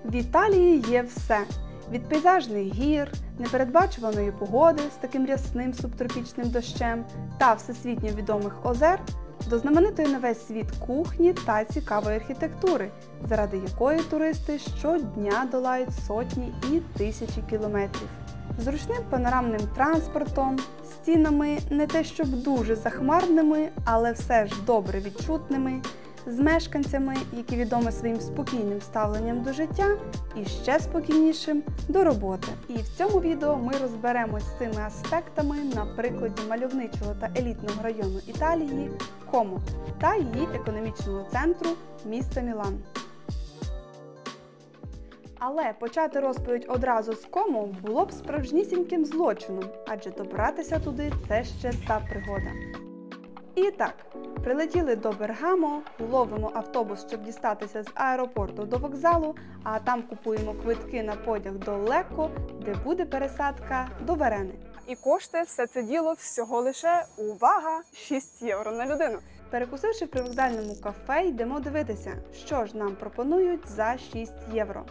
В Італії є все. Від пейзажних гір, непередбачуваної погоди з таким рясним субтропічним дощем та всесвітньо відомих озер до знаменитої на весь світ кухні та цікавої архітектури, заради якої туристи щодня долають сотні і тисячі кілометрів. Зручним панорамним транспортом, стінами не те щоб дуже захмарними, але все ж добре відчутними, з мешканцями, які відомі своїм спокійним ставленням до життя і ще спокійнішим до роботи. І в цьому відео ми розберемось з цими аспектами на прикладі мальовничого та елітного району Італії Комо та її економічного центру міста Мілан. Але почати розповідь одразу з Комо було б справжнісіньким злочином, адже добратися туди – це ще та пригода. І так, прилетіли до Бергамо, ловимо автобус, щоб дістатися з аеропорту до вокзалу, а там купуємо квитки на потяг до Лекко, де буде пересадка до Верени. І коштує все це діло всього лише, увага, 6 євро на людину. Перекусивши в привокзальному кафе, йдемо дивитися, що ж нам пропонують за 6 євро.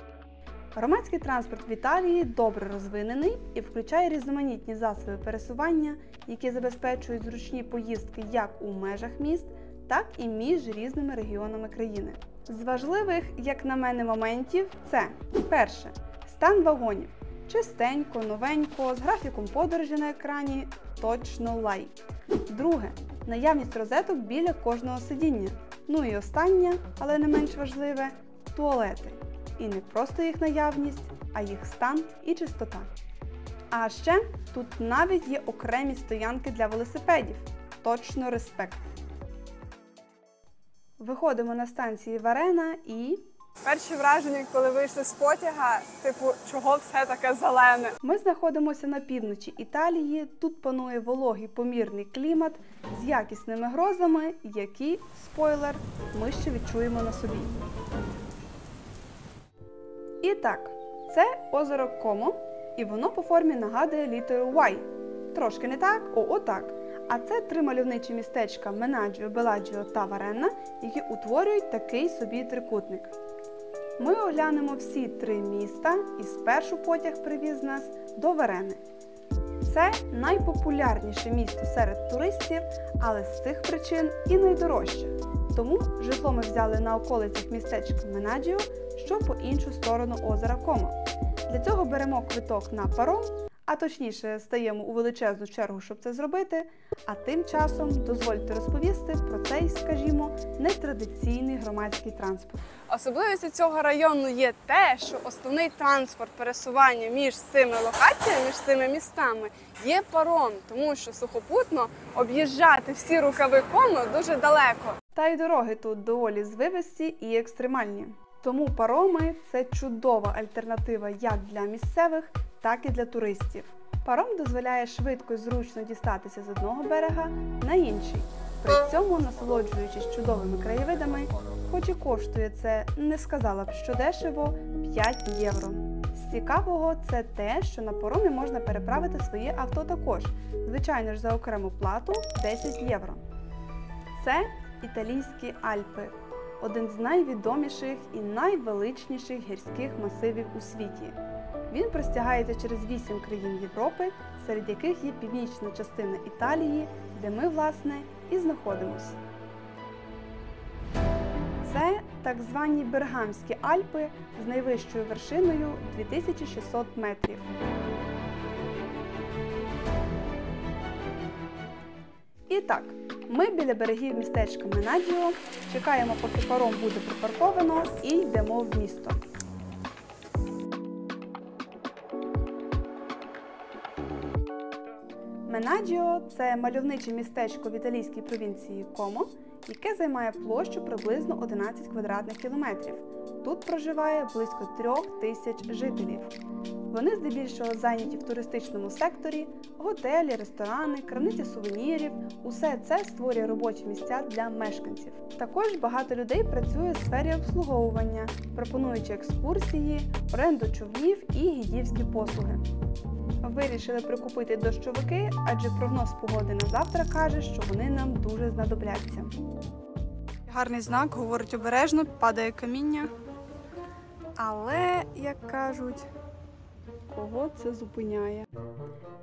Громадський транспорт в Італії добре розвинений і включає різноманітні засоби пересування, які забезпечують зручні поїздки як у межах міст, так і між різними регіонами країни. З важливих, як на мене, моментів це: перше – стан вагонів. Чистенько, новенько, з графіком подорожі на екрані – точно лайк. Друге – наявність розеток біля кожного сидіння. Ну і останнє, але не менш важливе – туалети. І не просто їх наявність, а їх стан і чистота. А ще тут навіть є окремі стоянки для велосипедів. Точно респект. Виходимо на станції Верена і... Перші враження, коли вийшли з потяга, типу, чого все таке зелене? Ми знаходимося на півночі Італії, тут панує вологий помірний клімат з якісними грозами, які, спойлер, ми ще відчуємо на собі. І так, це озеро Комо, і воно по формі нагадує літеру Y. Трошки не так, отак. А це три мальовничі містечка Менаджіо, Беладжіо та Варенна, які утворюють такий собі трикутник. Ми оглянемо всі три міста і спершу потяг привіз нас до Верени. Це найпопулярніше місто серед туристів, але з цих причин і найдорожче. Тому житло ми взяли на околицях містечка Менаджіо, що по іншу сторону озера Комо. Для цього беремо квиток на паром, а точніше стаємо у величезну чергу, щоб це зробити, а тим часом дозвольте розповісти про цей, скажімо, нетрадиційний громадський транспорт. Особливістю цього району є те, що основний транспорт пересування між цими локаціями, між цими містами є паром, тому що сухопутно об'їжджати всі рукави Комо дуже далеко. Та й дороги тут доволі звивисті і екстремальні. Тому пароми – це чудова альтернатива як для місцевих, так і для туристів. Паром дозволяє швидко і зручно дістатися з одного берега на інший, при цьому насолоджуючись чудовими краєвидами, хоч і коштує це, не сказала б, що дешево, 5 євро. З цікавого це те, що на паромі можна переправити своє авто також, звичайно ж за окрему плату 10 євро. Це Італійські Альпи. Один з найвідоміших і найвеличніших гірських масивів у світі. Він простягається через 8 країн Європи, серед яких є північна частина Італії, де ми, власне, і знаходимося. Це так звані Бергамські Альпи з найвищою вершиною 2600 метрів. І так, ми біля берегів містечка Менаджіо, чекаємо, поки паром буде припарковано, і йдемо в місто. Менаджіо – це мальовниче містечко в італійській провінції Комо, яке займає площу приблизно 11 квадратних кілометрів. Тут проживає близько 3000 жителів. Вони здебільшого зайняті в туристичному секторі, готелі, ресторани, крамниці сувенірів – усе це створює робочі місця для мешканців. Також багато людей працює в сфері обслуговування, пропонуючи екскурсії, оренду човнів і гідівські послуги. Вирішили прикупити дощовики, адже прогноз погоди на завтра каже, що вони нам дуже знадобляться. Гарний знак, говорить обережно, падає каміння. Але, як кажуть, кого це зупиняє?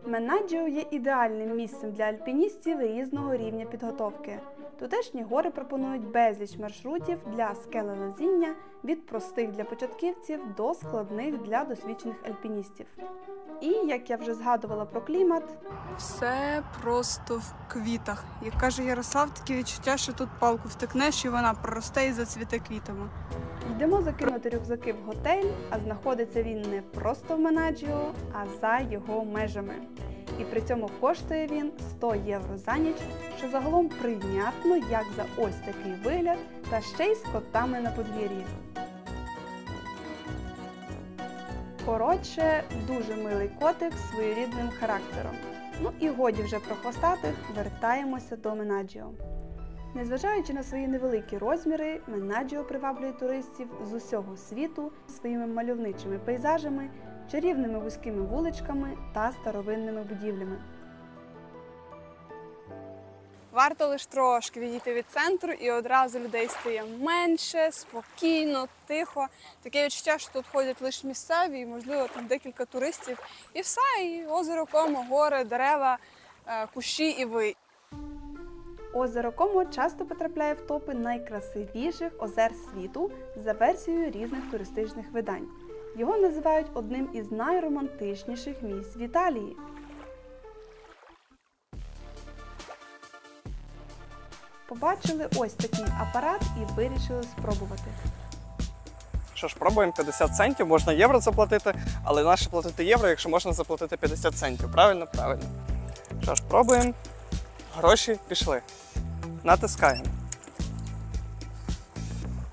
Менаджіо є ідеальним місцем для альпіністів різного рівня підготовки. Тутешні гори пропонують безліч маршрутів для скелелазіння від простих для початківців до складних для досвідчених альпіністів. І, як я вже згадувала про клімат, Все просто в квітах. Як каже Ярослав, таке відчуття, що тут палку втикнеш і вона проросте і зацвіте квітами. йдемо закинути рюкзаки в готель, а знаходиться він не просто в Менаджіо, а за його межами. І при цьому коштує він 100 євро за ніч, що загалом прийнятно, як за ось такий вигляд, та ще й з котами на подвір'ї. Коротше, дуже милий котик з своєрідним характером. Ну і годі вже про хвостатих, вертаємося до Менаджіо. Незважаючи на свої невеликі розміри, Менаджіо приваблює туристів з усього світу своїми мальовничими пейзажами, чарівними вузькими вуличками та старовинними будівлями. Варто лише трошки відійти від центру і одразу людей стає менше, спокійно, тихо. Таке відчуття, що тут ходять лише місцеві і, можливо, там декілька туристів. І все, і озеро Комо, гори, дерева, кущі і ви. Озеро Комо часто потрапляє в топи найкрасивіших озер світу за версією різних туристичних видань. Його називають одним із найромантичніших місць в Італії. Побачили ось такий апарат і вирішили спробувати. Що ж, пробуємо 50 центів, можна євро заплатити, але нащо платити євро, якщо можна заплатити 50 центів? Правильно? Правильно. Що ж, пробуємо. Гроші пішли. Натискаємо.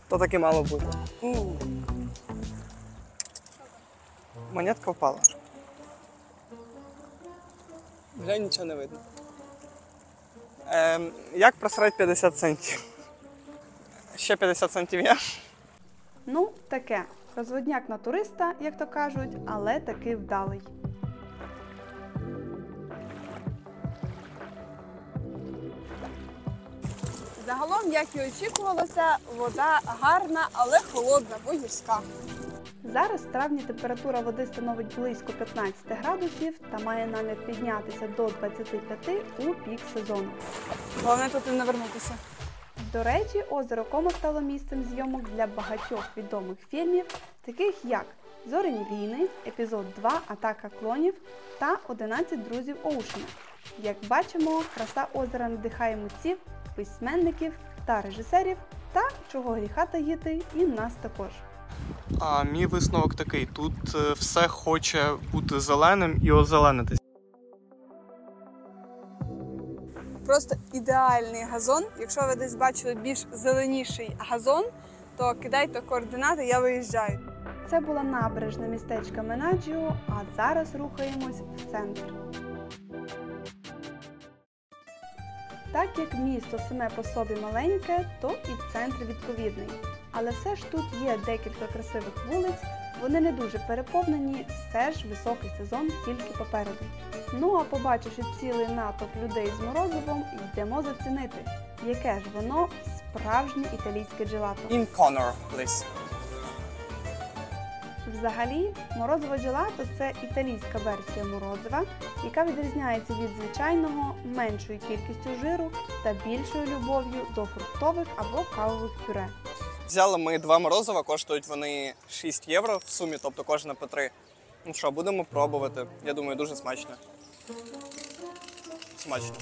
То таки мало бути. Монетка впала. Вже нічого не видно. Як просрати 50 центів? Ще 50 центів є? Ну, таке. Розводняк на туриста, як то кажуть, але таки вдалий. Загалом, як і очікувалося, вода гарна, але холодна, бо гірська. Зараз в травні температура води становить близько 15 градусів та має намір піднятися до 25 у пік сезону. Головне тут не навернутися. До речі, озеро Комо стало місцем зйомок для багатьох відомих фільмів, таких як «Зоряні війни», епізод 2 «Атака клонів» та «11 друзів Оушена». Як бачимо, краса озера надихає митців, письменників та режисерів, та, чого гріха таїти, і нас також. А мій висновок такий, тут все хоче бути зеленим і озеленитись. Просто ідеальний газон. Якщо ви десь бачили більш зеленіший газон, то кидайте координати, я виїжджаю. Це була набережна містечка Менаджіо, а зараз рухаємось в центр. Так як місто саме по собі маленьке, то і центр відповідний. Але все ж тут є декілька красивих вулиць, вони не дуже переповнені, все ж високий сезон тільки попереду. Ну а побачивши цілий натовп людей з морозивом, йдемо зацінити, яке ж воно справжнє італійське джелато. In corner, please. Взагалі, морозиво джелато – це італійська версія морозива, яка відрізняється від звичайного меншою кількістю жиру та більшою любов'ю до фруктових або кавових пюре. Взяли ми 2 морозива, коштують вони 6 євро в сумі, тобто кожне по 3. Ну що, будемо пробувати. Я думаю, дуже смачно. Смачно.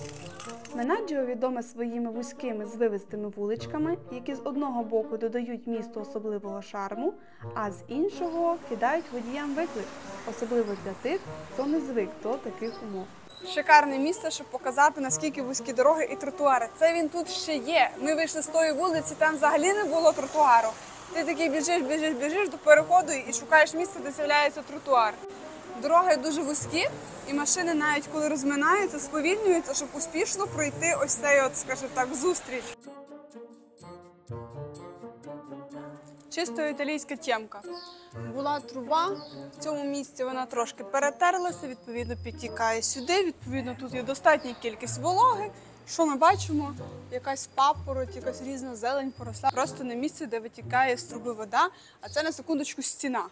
Менаджіо відоме своїми вузькими звивистими вуличками, які з одного боку додають місту особливого шарму, а з іншого кидають водіям виклик, особливо для тих, хто не звик до таких умов. Шикарне місце, щоб показати, наскільки вузькі дороги і тротуари. Це він тут ще є. Ми вийшли з тої вулиці, там взагалі не було тротуару. Ти такий біжиш до переходу і шукаєш місце, де з'являється тротуар. Дороги дуже вузькі, і машини навіть коли розминаються, сповільнюються, щоб успішно пройти ось цей, скажімо так, зустріч. Чисто італійська тємка. Була труба, в цьому місці вона трошки перетерлася, відповідно підтікає сюди, відповідно тут є достатня кількість вологи, Що ми бачимо? Якась папороть, якась різна зелень поросла. Просто на місці, де витікає з труби вода, а це на секундочку стіна.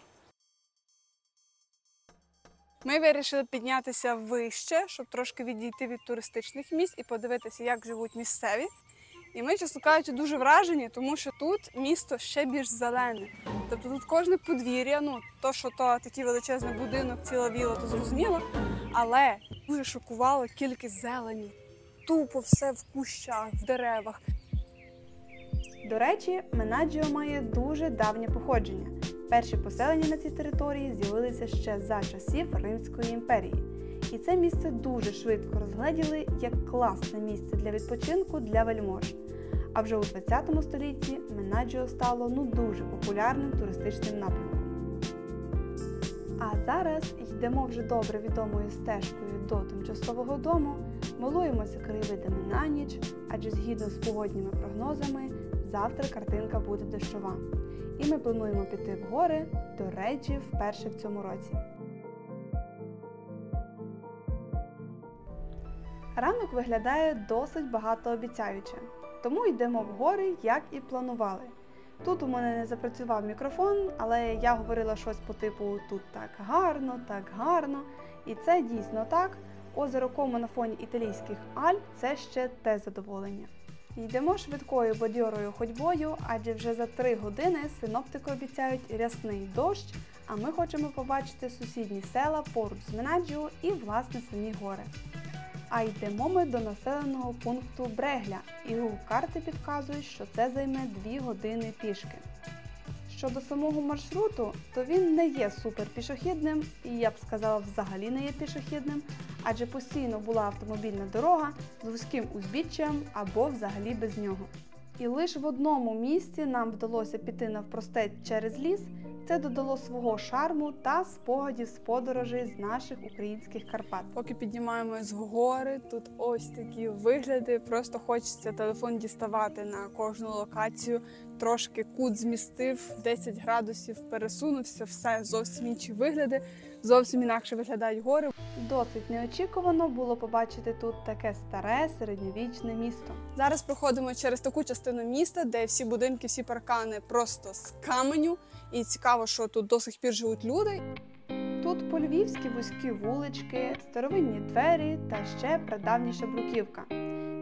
Ми вирішили піднятися вище, щоб трошки відійти від туристичних місць і подивитися, як живуть місцеві. І ми, чесно кажучи, дуже вражені, тому що тут місто ще більш зелене. Тобто тут кожне подвір'я, то, що то такий величезний будинок, ціла віла, то зрозуміло, але дуже шокувало кількість зелені. Тупо все в кущах, в деревах. До речі, Менаджіо має дуже давнє походження. Перші поселення на цій території з'явилися ще за часів Римської імперії. І це місце дуже швидко розгледіли як класне місце для відпочинку для вельмож. А вже у 20 столітті Менаджіо стало дуже популярним туристичним напрямком. А зараз йдемо вже добре відомою стежкою до тимчасового дому, милуємося краєвидами на ніч, адже згідно з погодніми прогнозами, завтра картинка буде дощова. І ми плануємо піти в гори, до речі, вперше в цьому році. Ранок виглядає досить багатообіцяюче, тому йдемо в гори, як і планували. Тут у мене не запрацював мікрофон, але я говорила щось по типу «тут так гарно», і це дійсно так. Озеро Комо на фоні італійських Альп – це ще те задоволення. Йдемо швидкою бадьорою ходьбою, адже вже за 3 години синоптики обіцяють рясний дощ, а ми хочемо побачити сусідні села поруч з Менаджіо і, власне, самі гори. А йдемо ми до населеного пункту Брегля, і Google-карти підказують, що це займе 2 години пішки. Щодо самого маршруту, то він не є суперпішохідним, і я б сказала, взагалі не є пішохідним, адже постійно була автомобільна дорога з вузьким узбіччям або взагалі без нього. І лише в одному місці нам вдалося піти навпростець через ліс, це додало свого шарму та спогадів з подорожей з наших українських Карпат. Поки піднімаємось в гори, тут ось такі вигляди, просто хочеться телефон діставати на кожну локацію, трошки кут змістив, 10 градусів пересунувся, все, зовсім інші вигляди, зовсім інакше виглядають гори. Досить неочікувано було побачити тут таке старе середньовічне місто. Зараз проходимо через таку частину міста, де всі будинки, всі паркани просто з каменю. І цікаво, що тут до сих пір живуть люди. Тут по-львівськи вузькі вулички, старовинні двері та ще прадавніша бруківка.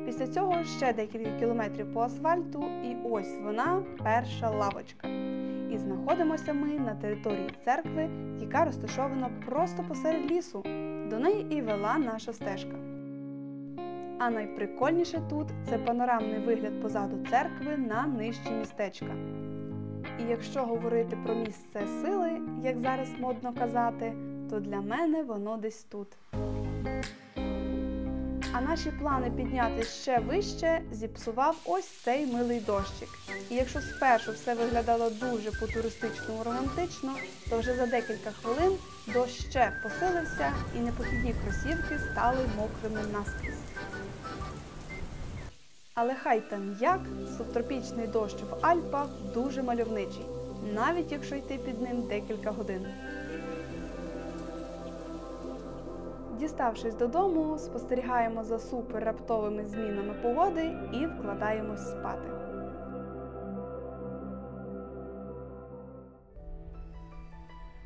Після цього ще декілька кілометрів по асфальту і ось вона, перша лавочка. І знаходимося ми на території церкви, яка розташована просто посеред лісу. До неї і вела наша стежка. А найприкольніше тут – це панорамний вигляд позаду церкви на нижчі містечка. І якщо говорити про місце сили, як зараз модно казати, то для мене воно десь тут. А наші плани піднятися ще вище зіпсував ось цей милий дощик. І якщо спершу все виглядало дуже по-туристичному романтично, то вже за декілька хвилин дощ ще посилився і непохідні кросівки стали мокрими наскрізь. Але хай там як, субтропічний дощ в Альпах дуже мальовничий, навіть якщо йти під ним декілька годин. Діставшись додому, спостерігаємо за супер раптовими змінами погоди і вкладаємось спати.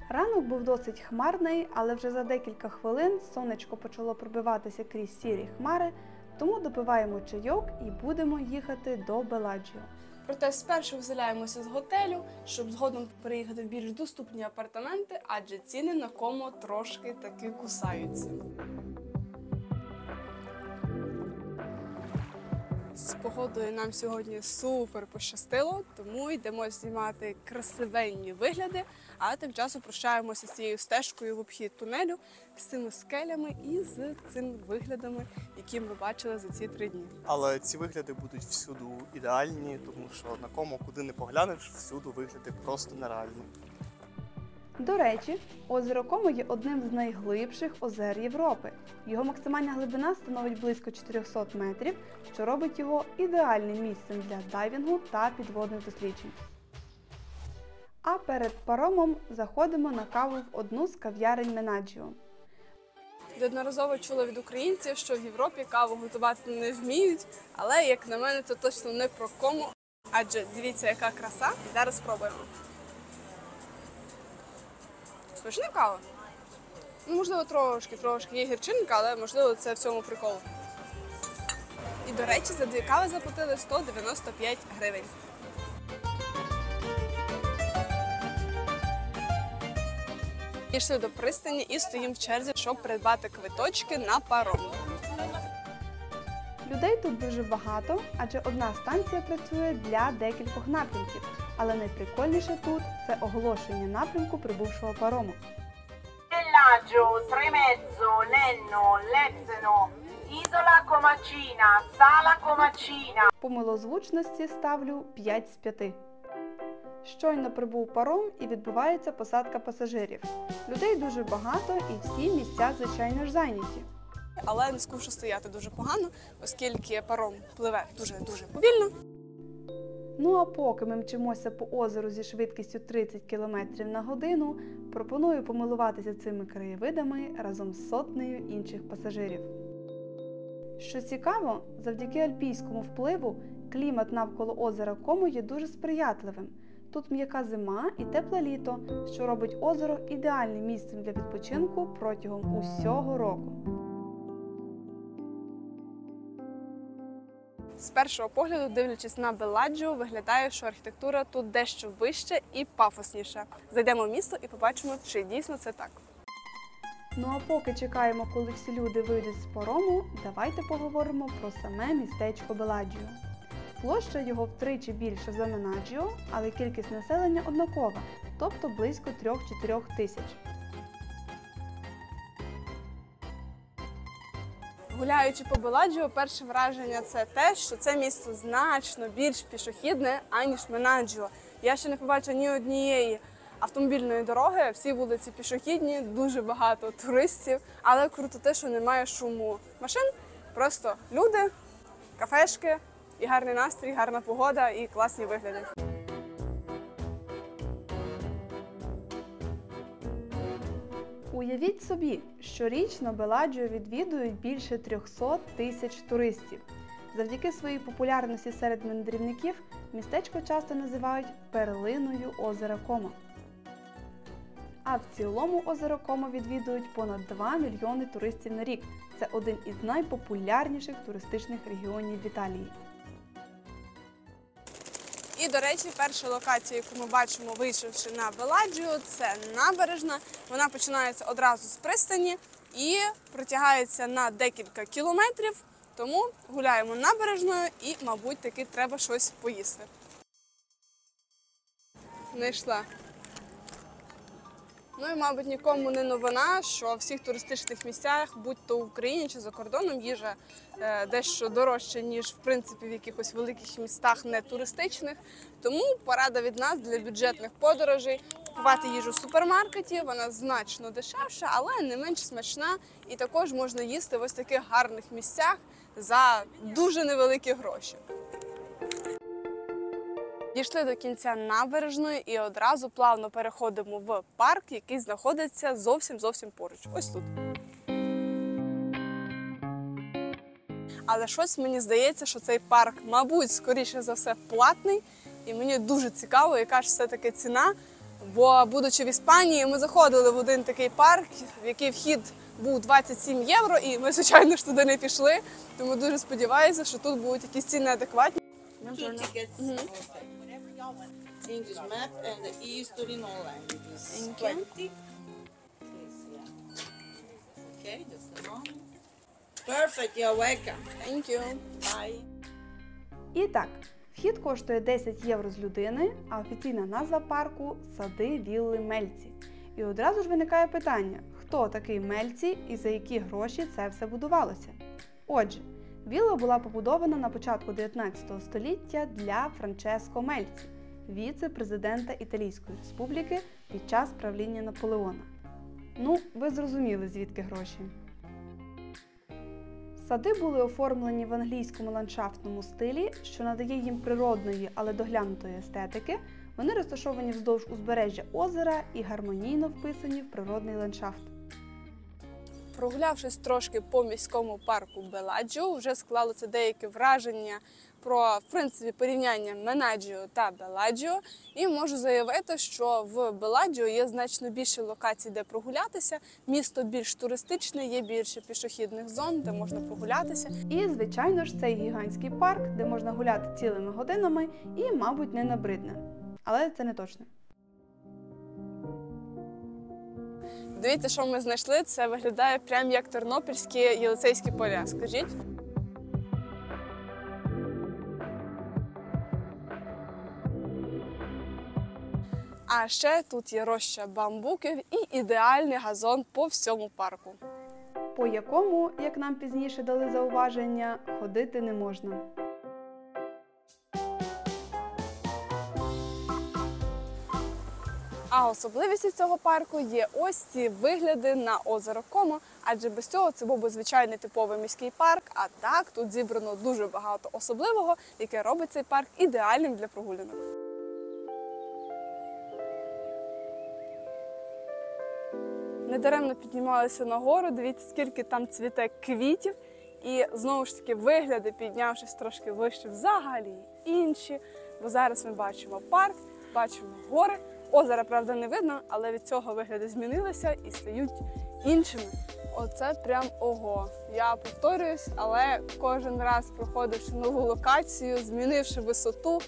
Ранок був досить хмарний, але вже за декілька хвилин сонечко почало пробиватися крізь сірі хмари, тому допиваємо чайок і будемо їхати до Беладжіо. Проте спершу вселяємося з готелю, щоб згодом переїхати в більш доступні апартаменти, адже ціни на Комо трошки таки кусаються. З погодою нам сьогодні супер пощастило, тому йдемо знімати красивенні вигляди, а тим часом прощаємося з цією стежкою в обхід тунелю, з цими скелями і з цими виглядами, які ми бачили за ці 3 дні. Але ці вигляди будуть всюди ідеальні, тому що на Комо, куди не поглянеш, всюди вигляди просто нереальні. До речі, озеро Комо є одним з найглибших озер Європи. Його максимальна глибина становить близько 400 метрів, що робить його ідеальним місцем для дайвінгу та підводних досліджень. А перед паромом заходимо на каву в одну з кав'ярень Менаджіо. Неодноразово чула від українців, що в Європі каву готувати не вміють, але, як на мене, це точно не про кому. Адже дивіться, яка краса. Зараз спробуємо. Смачна кава? Ну, можливо, трошки є гірчинка, але, можливо, це в цьому прикол. І, до речі, за 2 кави заплатили 195 гривень. Пішли до пристані і стоїмо в черзі, щоб придбати квиточки на паром. Людей тут дуже багато, адже одна станція працює для декількох напрямків. Але найприкольніше тут – це оголошення напрямку прибувшого парому. Villaggio, Tremezzo, Lenno, Lezzeno, Isola Comacina, Sala Comacina. По милозвучності ставлю 5 з 5. Щойно прибув паром і відбувається посадка пасажирів. Людей дуже багато і всі місця, звичайно ж, зайняті. Але не скучно стояти дуже погано, оскільки паром пливе дуже-дуже повільно. Ну а поки ми мчимося по озеру зі швидкістю 30 км на годину, пропоную помилуватися цими краєвидами разом з сотнею інших пасажирів. Що цікаво, завдяки альпійському впливу клімат навколо озера Комо є дуже сприятливим. Тут м'яка зима і тепле літо, що робить озеро ідеальним місцем для відпочинку протягом усього року. З першого погляду, дивлячись на Белладжіо, виглядає, що архітектура тут дещо вища і пафосніша. Зайдемо в місто і побачимо, чи дійсно це так. Ну а поки чекаємо, коли всі люди вийдуть з парому, давайте поговоримо про саме містечко Белладжіо. Площа його втричі більша за Менаджіо, але кількість населення однакова, тобто близько 3-4 тисяч. Гуляючи по Белладжіо, перше враження – це те, що це місто значно більш пішохідне, аніж Менаджіо. Я ще не побачила ні однієї автомобільної дороги, всі вулиці пішохідні, дуже багато туристів, але круто те, що немає шуму машин, просто люди, кафешки, і гарний настрій, гарна погода і класні вигляди. Уявіть собі, щорічно Белладжіо відвідують більше 300 тисяч туристів. Завдяки своїй популярності серед мандрівників містечко часто називають перлиною озера Комо. А в цілому озеро Комо відвідують понад 2 мільйони туристів на рік. Це один із найпопулярніших туристичних регіонів в Італії. І, до речі, перша локація, яку ми бачимо, вийшовши на Белладжіо, це набережна. Вона починається одразу з пристані і протягається на декілька кілометрів. Тому гуляємо набережною і, мабуть, таки треба щось поїсти. Знайшла. Ну і, мабуть, нікому не новина, що в всіх туристичних місцях, будь то в Україні чи за кордоном, їжа дещо дорожча, ніж, в принципі, в якихось великих містах не туристичних. Тому порада від нас для бюджетних подорожей – купувати їжу в супермаркеті, вона значно дешевша, але не менш смачна. І також можна їсти в ось таких гарних місцях за дуже невеликі гроші. Дійшли до кінця набережної і одразу плавно переходимо в парк, який знаходиться зовсім поруч. Ось тут. Але щось мені здається, що цей парк, мабуть, скоріше за все платний. І мені дуже цікаво, яка ж все-таки ціна. Бо, будучи в Іспанії, ми заходили в один такий парк, в який вхід був 27 євро, і ми, звичайно ж, туди не пішли. Тому дуже сподіваюся, що тут будуть якісь ціни адекватні. Two tickets. Okay. English map and the e-student online. Thank you. 20. Please, yeah. Okay, just a moment. Perfect, you're welcome. Thank you. Bye. І так, вхід коштує 10 євро з людини, а офіційна назва парку – Сади Вілли Мельці. І одразу ж виникає питання, хто такий Мельці і за які гроші це все будувалося? Отже, вілла була побудована на початку 19 століття для Франческо Мельці, віце-президента Італійської республіки під час правління Наполеона. Ну, ви зрозуміли, звідки гроші. Сади були оформлені в англійському ландшафтному стилі, що надає їм природної, але доглянутої естетики. Вони розташовані вздовж узбережжя озера і гармонійно вписані в природний ландшафт. Прогулявшись трошки по міському парку Беладжіо, вже склалося деяке враження про, в принципі, порівняння Менаджіо та Беладжіо. І можу заявити, що в Беладжіо є значно більше локацій, де прогулятися. Місто більш туристичне, є більше пішохідних зон, де можна прогулятися. І, звичайно ж, цей гігантський парк, де можна гуляти цілими годинами і, мабуть, не набридне. Але це не точно. Дивіться, що ми знайшли. Це виглядає прямо як тернопільські єлисейські поля. Скажіть? А ще тут є роща бамбуків і ідеальний газон по всьому парку. По якому, як нам пізніше дали зауваження, ходити не можна. А особливістю цього парку є ось ці вигляди на озеро Комо, адже без цього це був би звичайний типовий міський парк, а так тут зібрано дуже багато особливого, яке робить цей парк ідеальним для прогулянок. Недаремно піднімалися нагору, дивіться, скільки там цвіте квітів. І знову ж таки вигляди, піднявшись трошки вище, взагалі інші. Бо зараз ми бачимо парк, бачимо гори. Озера, правда, не видно, але від цього вигляди змінилися і стають іншими. Оце прям ого. Я повторююсь, але кожен раз проходивши нову локацію, змінивши висоту,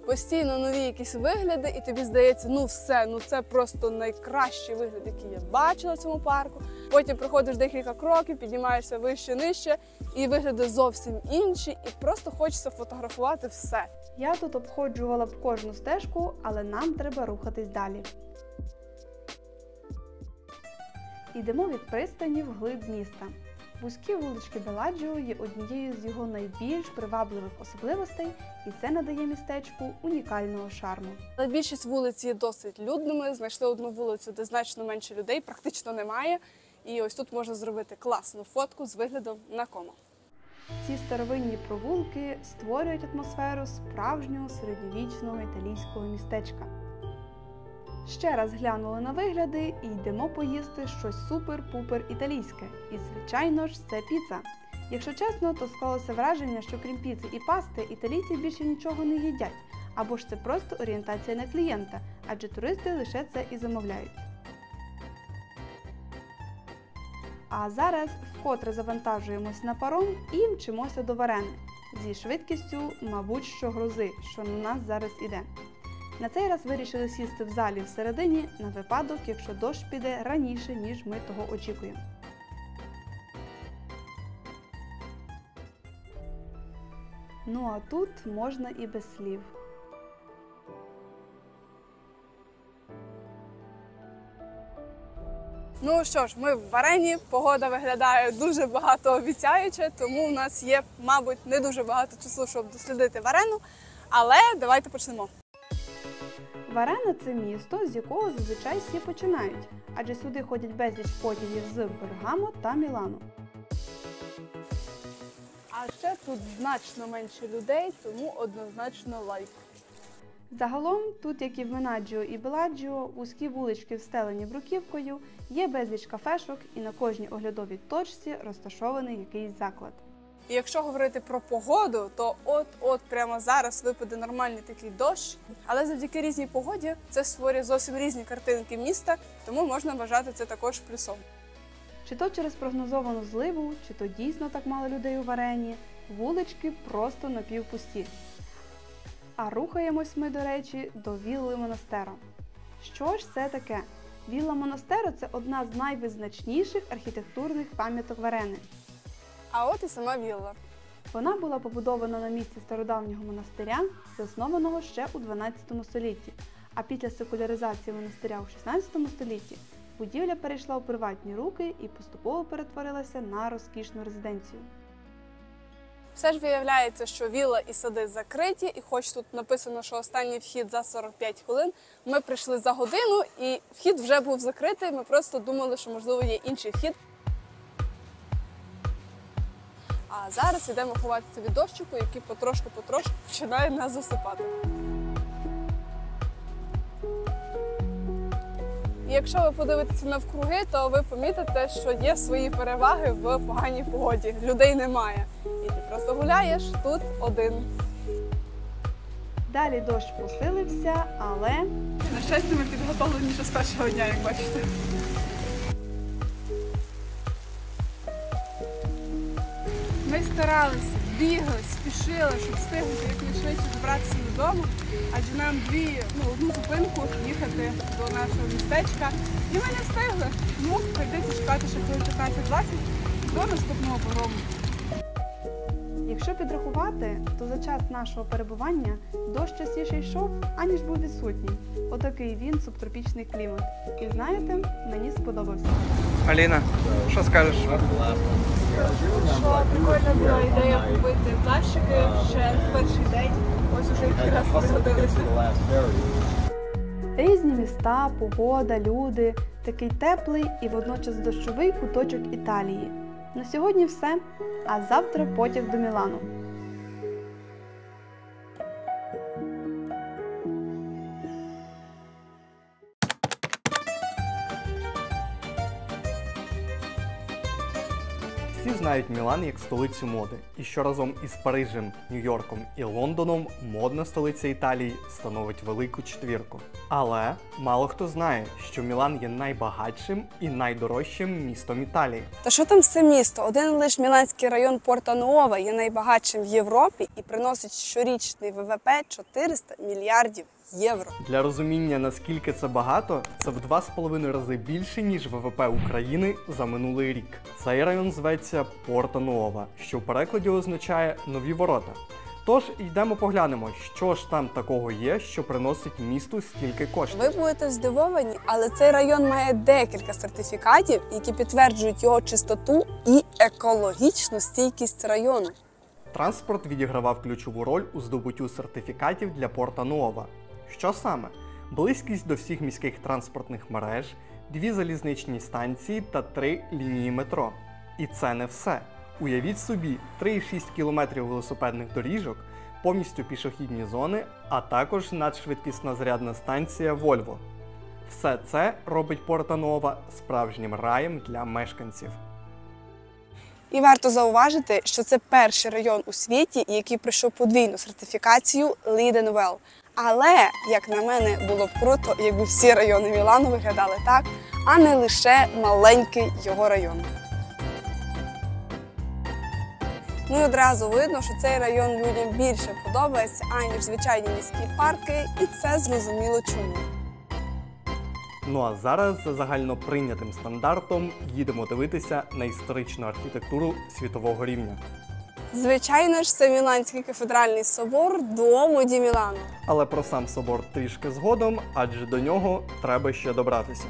постійно нові якісь вигляди, і тобі здається, ну все, ну це просто найкращий вигляд, який я бачила в цьому парку. Потім проходиш декілька кроків, піднімаєшся вище-нижче, і вигляди зовсім інші, і просто хочеться фотографувати все. Я тут обходжувала б кожну стежку, але нам треба рухатись далі. Йдемо від пристані вглиб міста. Вузькі вулички Беладжіо є однією з його найбільш привабливих особливостей, і це надає містечку унікального шарму. Але більшість вулиць є досить людними. Знайшли одну вулицю, де значно менше людей, практично немає. І ось тут можна зробити класну фотку з виглядом на Комо. Ці старовинні провулки створюють атмосферу справжнього середньовічного італійського містечка. Ще раз глянули на вигляди і йдемо поїсти щось супер-пупер італійське. І, звичайно ж, це піца. Якщо чесно, то склалося враження, що крім піци і пасти, італійці більше нічого не їдять. Або ж це просто орієнтація на клієнта, адже туристи лише це і замовляють. А зараз вкотре завантажуємось на паром і мчимося до Варени. Зі швидкістю, мабуть, що грози, що на нас зараз іде. На цей раз вирішили сісти в залі всередині на випадок, якщо дощ піде раніше, ніж ми того очікуємо. Ну а тут можна і без слів. Ну що ж, ми в Варені, погода виглядає дуже багатообіцяюче, тому у нас є, мабуть, не дуже багато часу, щоб дослідити Варену, але давайте почнемо. Варена – це місто, з якого зазвичай всі починають, адже сюди ходять безліч потягів з Бергамо та Мілану. А ще тут значно менше людей, тому однозначно лайк. Загалом, тут, як і в Менаджіо і Беладжіо, вузькі вулички встелені бруківкою, є безліч кафешок і на кожній оглядовій точці розташований якийсь заклад. І якщо говорити про погоду, то от прямо зараз випаде нормальний такий дощ. Але завдяки різній погоді це створює зовсім різні картинки міста, тому можна вважати це також плюсом. Чи то через прогнозовану зливу, чи то дійсно так мало людей у Варені, вулички просто напівпусті. А рухаємось ми, до речі, до Вілли Монастеро. Що ж це таке? Вілла Монастеро – це одна з найвизначніших архітектурних пам'яток Варени. А от і сама вілла. Вона була побудована на місці стародавнього монастиря, заснованого ще у 12 столітті, а після секуляризації монастиря у 16 столітті будівля перейшла у приватні руки і поступово перетворилася на розкішну резиденцію. Все ж виявляється, що вілла і сади закриті, і хоч тут написано, що останній вхід за 45 хвилин, ми прийшли за годину і вхід вже був закритий, ми просто думали, що можливо є інший вхід. А зараз йдемо ховатися від дощику, який потрошку починає нас засипати. І якщо ви подивитеся навкруги, то ви помітите, що є свої переваги в поганій погоді. Людей немає. І ти просто гуляєш тут один. Далі дощ посилився, але На щастя, ми підготовлені ще з першого дня, як бачите. Ми старалися, бігали, спішили, щоб встигнути якнайшвидше добратися додому, адже нам одну зупинку їхати до нашого містечка. І ми не встигли. Тому прийдеться чекати ще хвилин 15-20 до наступного парому. якщо підрахувати, то за час нашого перебування дощ частіше йшов, аніж був відсутній. Отакий він субтропічний клімат. І знаєте, мені сподобався. Аліна, що скажеш? Що прикольна була ідея купити плащики ще в перший день. Ось уже якраз пригодилися. Різні міста, погода, люди, такий теплий і водночас дощовий куточок Італії. На сьогодні все, а завтра потяг до Мілану. Всі знають Мілан як столицю моди, і що разом із Парижем, Нью-Йорком і Лондоном модна столиця Італії становить велику четвірку. Але мало хто знає, що Мілан є найбагатшим і найдорожчим містом Італії. Та що там все місто? Один лише міланський район Порто-Нуово є найбагатшим в Європі і приносить щорічний ВВП 400 мільярдів євро. Для розуміння, наскільки це багато, це в 2,5 рази більше, ніж ВВП України за минулий рік. Цей район зветься Порто-Нуово, що в перекладі означає «нові ворота». Тож, йдемо поглянемо, що ж там такого є, що приносить місту стільки коштів. Ви будете здивовані, але цей район має декілька сертифікатів, які підтверджують його чистоту і екологічну стійкість району. Транспорт відігравав ключову роль у здобуттю сертифікатів для Порто-Нуово. Що саме? Близькість до всіх міських транспортних мереж, 2 залізничні станції та 3 лінії метро. І це не все. Уявіть собі, 3,6 км велосипедних доріжок, повністю пішохідні зони, а також надшвидкісна зарядна станція Volvo. Все це робить Порто-Нуово справжнім раєм для мешканців. І варто зауважити, що це перший район у світі, який пройшов подвійну сертифікацію Lead and Well. Але, як на мене, було б круто, якби всі райони Мілану виглядали так, а не лише маленький його район. Ну і одразу видно, що цей район людям більше подобається, аніж звичайні міські парки, і це зрозуміло чому. Ну а зараз за загально прийнятим стандартом їдемо дивитися на історичну архітектуру світового рівня. Звичайно ж, це Міланський кафедральний собор Дуомо ді Мілано. Але про сам собор трішки згодом, адже до нього треба ще добратися.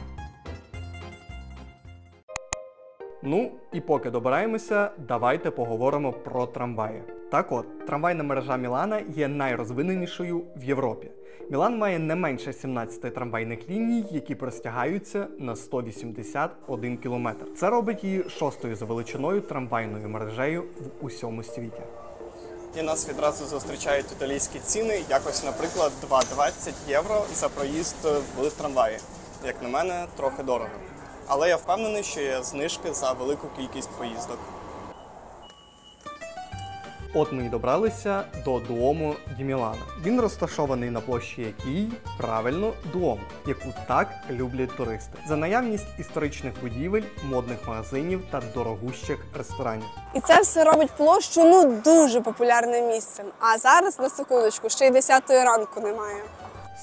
Ну, і поки добираємося, давайте поговоримо про трамваї. Так от, трамвайна мережа Мілана є найрозвиненішою в Європі. Мілан має не менше 17 трамвайних ліній, які простягаються на 181 кілометр. Це робить її 6-ю за величиною трамвайною мережею в усьому світі. І нас відразу зустрічають італійські ціни, якось, наприклад, 2,20 євро за проїзд в трамваї. Як на мене, трохи дорого. Але я впевнений, що є знижки за велику кількість поїздок. От ми й добралися до Дуомо ді Мілано. Він розташований на площі якій, правильно, Дуомо, яку так люблять туристи. За наявність історичних будівель, модних магазинів та дорогущих ресторанів. І це все робить площу дуже популярним місцем. А зараз, на секундочку, ще й 10-ї ранку немає.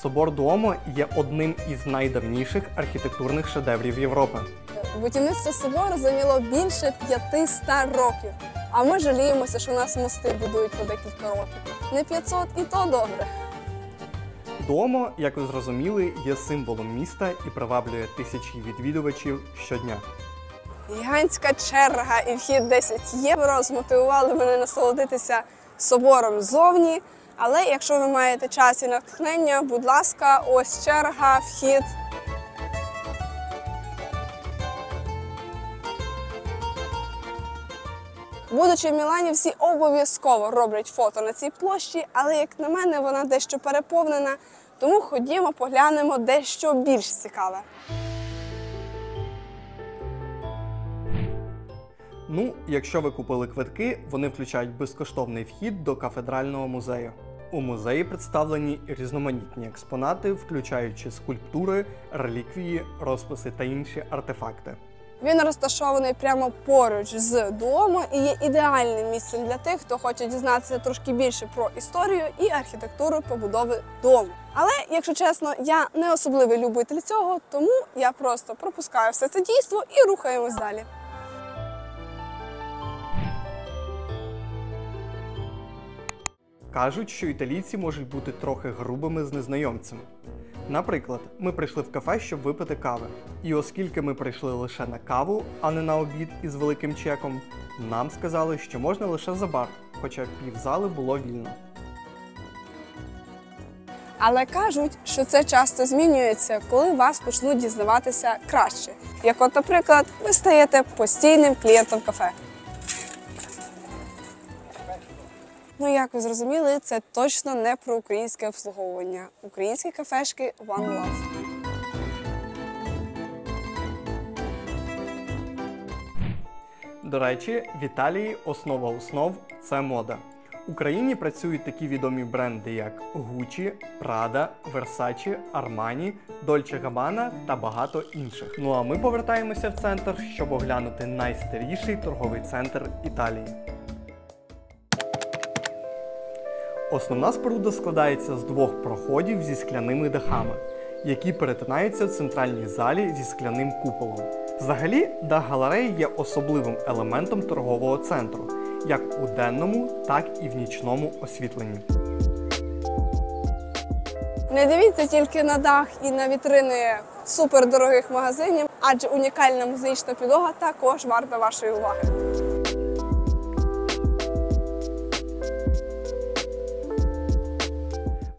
Собор Дуомо є одним із найдавніших архітектурних шедеврів Європи. Будівництво собору зайняло більше 500 років. А ми жаліємося, що у нас мости будують по декілька років. Не 500 і то добре. Дуомо, як ви зрозуміли, є символом міста і приваблює тисячі відвідувачів щодня. Гігантська черга і вхід 10 євро змотивували мене насолодитися собором ззовні. Але якщо ви маєте час і натхнення, будь ласка, ось черга, вхід. Будучи в Мілані, всі обов'язково роблять фото на цій площі, але, як на мене, вона дещо переповнена, тому ходімо, поглянемо дещо більш цікаве. Ну, якщо ви купили квитки, вони включають безкоштовний вхід до кафедрального музею. У музеї представлені різноманітні експонати, включаючи скульптури, реліквії, розписи та інші артефакти. Він розташований прямо поруч з домом і є ідеальним місцем для тих, хто хоче дізнатися трошки більше про історію і архітектуру побудови дому. Але, якщо чесно, я не особливий любитель цього, тому я просто пропускаю все це дійство і рухаємось далі. Кажуть, що італійці можуть бути трохи грубими з незнайомцями. Наприклад, ми прийшли в кафе, щоб випити кави. І оскільки ми прийшли лише на каву, а не на обід із великим чеком, нам сказали, що можна лише за бар, хоча півзали було вільно. Але кажуть, що це часто змінюється, коли вас почнуть дізнаватися краще. Як от, наприклад, ви стаєте постійним клієнтом кафе. Ну, як ви зрозуміли, це точно не про українське обслуговування. Українські кафешки One Love. До речі, в Італії основа основ – це мода. В Україні працюють такі відомі бренди, як Gucci, Prada, Versace, Armani, Dolce Gabbana та багато інших. Ну а ми повертаємося в центр, щоб оглянути найстаріший торговий центр Італії. Основна споруда складається з двох проходів зі скляними дахами, які перетинаються в центральній залі зі скляним куполом. Взагалі, дах галереї є особливим елементом торгового центру, як у денному, так і в нічному освітленні. Не дивіться тільки на дах і на вітрини супердорогих магазинів, адже унікальна музична підлога також варта вашої уваги.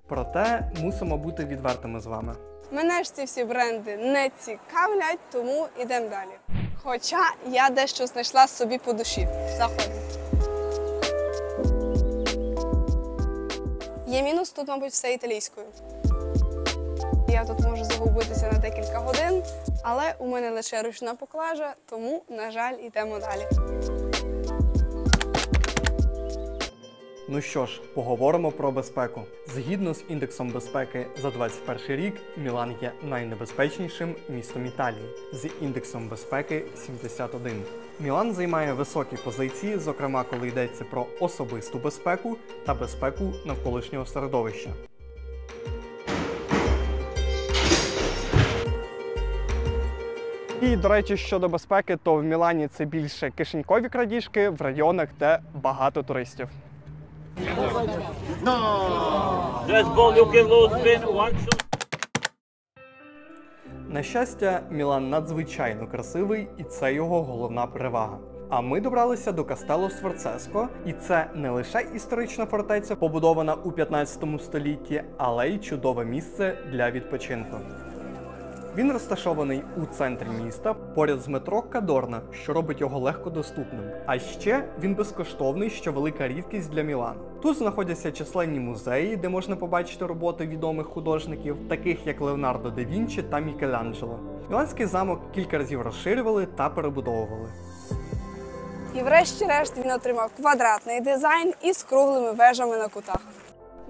Проте, мусимо бути відвертими з вами. Мене ж ці всі бренди не цікавлять, тому йдемо далі. Хоча я дещо знайшла собі по душі. Заходимо. Є мінус, тут, мабуть, все італійською. Я тут можу загубитися на декілька годин, але у мене лише ручна поклажа, тому, на жаль, йдемо далі. Ну що ж, поговоримо про безпеку. Згідно з індексом безпеки за 2021 рік, Мілан є найнебезпечнішим містом Італії з індексом безпеки 71. Мілан займає високі позиції, зокрема коли йдеться про особисту безпеку та безпеку навколишнього середовища. І, до речі, щодо безпеки, то в Мілані це більше кишенькові крадіжки в районах, де багато туристів. На щастя, Мілан надзвичайно красивий, і це його головна перевага. А ми добралися до Кастелло Сфорцеско, і це не лише історична фортеця, побудована у 15 столітті, але й чудове місце для відпочинку. Він розташований у центрі міста, поряд з метро Кадорна, що робить його легкодоступним. А ще він безкоштовний, що велика рідкість для Мілану. Тут знаходяться численні музеї, де можна побачити роботи відомих художників, таких як Леонардо да Вінчі та Мікеланджело. Міланський замок кілька разів розширювали та перебудовували. І врешті-решт він отримав квадратний дизайн із круглими вежами на кутах.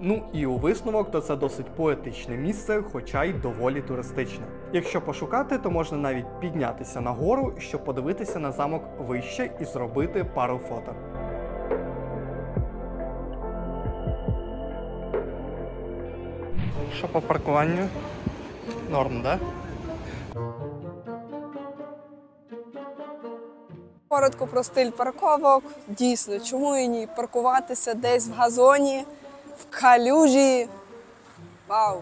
Ну і у висновок, то це досить поетичне місце, хоча й доволі туристичне. Якщо пошукати, то можна навіть піднятися на гору, щоб подивитися на замок вище і зробити пару фото. Що по паркуванню? Норм, да? Коротко про стиль парковок. Дійсно, чому і ні? Паркуватися десь в газоні, в калюжі. Вау!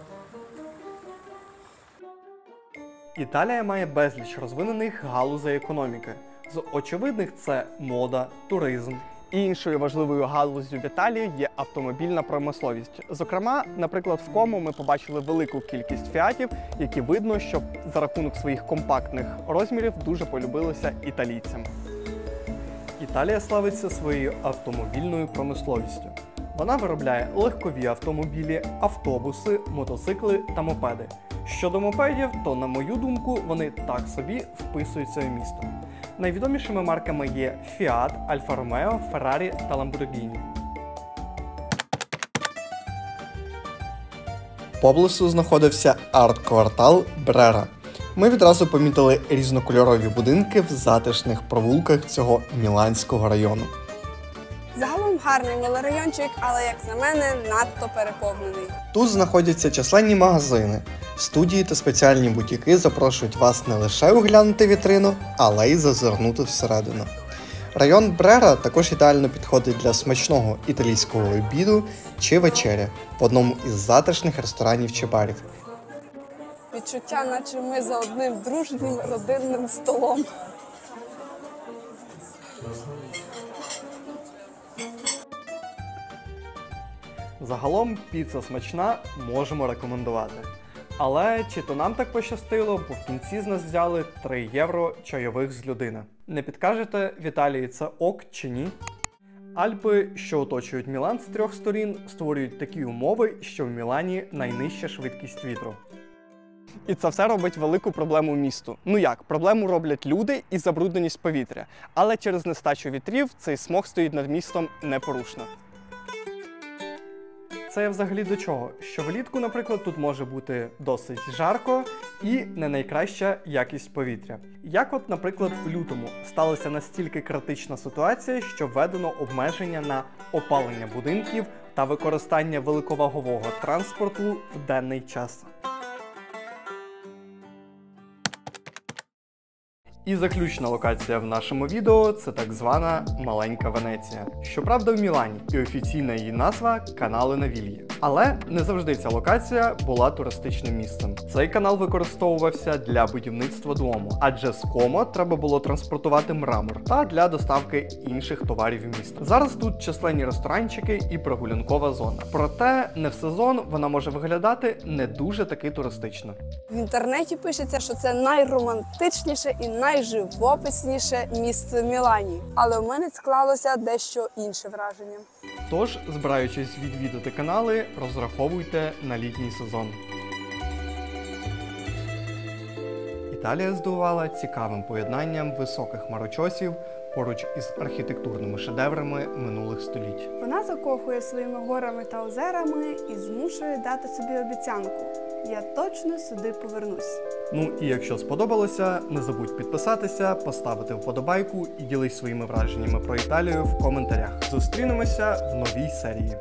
Італія має безліч розвинених галузей економіки. З очевидних це мода, туризм. І іншою важливою галуззю в Італії є автомобільна промисловість. Зокрема, наприклад, в Como ми побачили велику кількість фіатів, які видно, що за рахунок своїх компактних розмірів дуже полюбилися італійцям. Італія славиться своєю автомобільною промисловістю. Вона виробляє легкові автомобілі, автобуси, мотоцикли та мопеди. Щодо мопедів, то, на мою думку, вони так собі вписуються в місто. Найвідомішими марками є Fiat, Alfa Romeo, Ferrari та Lamborghini. Поблизу знаходився арт-квартал Брера. Ми відразу помітили різнокольорові будинки в затишних провулках цього міланського району. Загалом гарний мілорайончик, але, як на мене, надто переповнений. Тут знаходяться численні магазини. Студії та спеціальні бутіки запрошують вас не лише оглянути вітрину, але й зазирнути всередину. Район Брера також ідеально підходить для смачного італійського обіду чи вечері в одному із затишних ресторанів чи барів. Відчуття, наче ми за одним дружнім родинним столом. Загалом піца смачна, можемо рекомендувати. Але чи то нам так пощастило, бо в кінці з нас взяли 3 євро чайових з людини. Не підкажете, в Італії це ок чи ні? Альпи, що оточують Мілан з 3 сторін, створюють такі умови, що в Мілані найнижча швидкість вітру. І це все робить велику проблему місту. Ну як, проблему роблять люди і забрудненість повітря. Але через нестачу вітрів цей смог стоїть над містом непорушно. Це я взагалі до чого? Що влітку, наприклад, тут може бути досить жарко і не найкраща якість повітря. Як от, наприклад, в лютому сталася настільки критична ситуація, що введено обмеження на опалення будинків та використання великовагового транспорту в денний час. І заключна локація в нашому відео – це так звана Маленька Венеція. Щоправда, в Мілані, і офіційна її назва – Канале Навільї. Але не завжди ця локація була туристичним місцем. Цей канал використовувався для будівництва дому, адже з Комо треба було транспортувати мрамор та для доставки інших товарів в місто. Зараз тут численні ресторанчики і прогулянкова зона. Проте не в сезон вона може виглядати не дуже таки туристично. В інтернеті пишеться, що це найромантичніше і найживописніше місце в Мілані. Але в мене склалося дещо інше враження. Тож, збираючись відвідати канали, розраховуйте на літній сезон. Італія здивувала цікавим поєднанням високих хмарочосів поруч із архітектурними шедеврами минулих століть. Вона закохує своїми горами та озерами і змушує дати собі обіцянку. Я точно сюди повернусь. Ну і якщо сподобалося, не забудь підписатися, поставити вподобайку і ділись своїми враженнями про Італію в коментарях. Зустрінемося в новій серії.